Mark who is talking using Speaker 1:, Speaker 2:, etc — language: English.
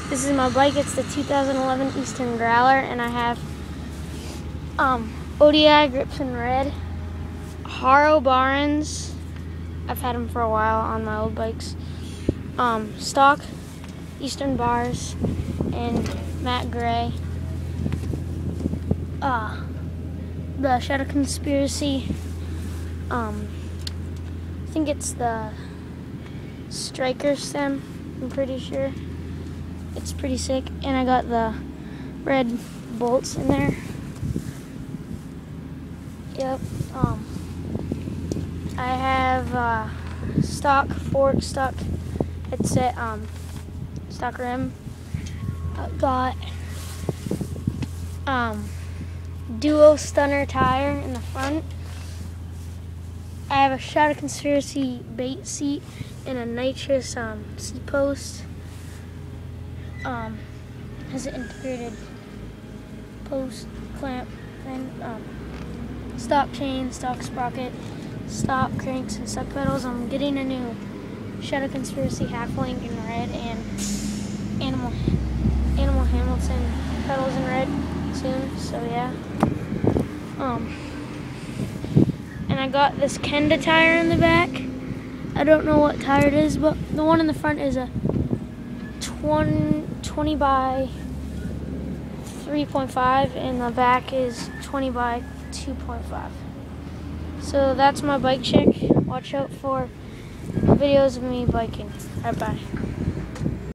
Speaker 1: This is my bike. It's the 2011 Eastern Growler, and I have ODI grips in red, Haro Barons. I've had them for a while on my old bikes. Stock Eastern bars and matte gray. The Shadow Conspiracy. I think it's the Striker stem. I'm pretty sure. It's pretty sick, and I got the red bolts in there. Yep. I have stock fork, stock headset, stock rim. I've got duo stunner tire in the front. I have a Shadow Conspiracy bait seat and a nitrous seat post. Has an integrated post clamp thing. Stock chain, stock sprocket, stock cranks, and stock pedals. I'm getting a new Shadow Conspiracy half-link in red and Animal Hamilton pedals in red soon. So yeah. And I got this Kenda tire in the back. I don't know what tire it is, but the one in the front is a 20 by 3.5, and the back is 20 by 2.5. So that's my bike check. Watch out for videos of me biking. Bye bye.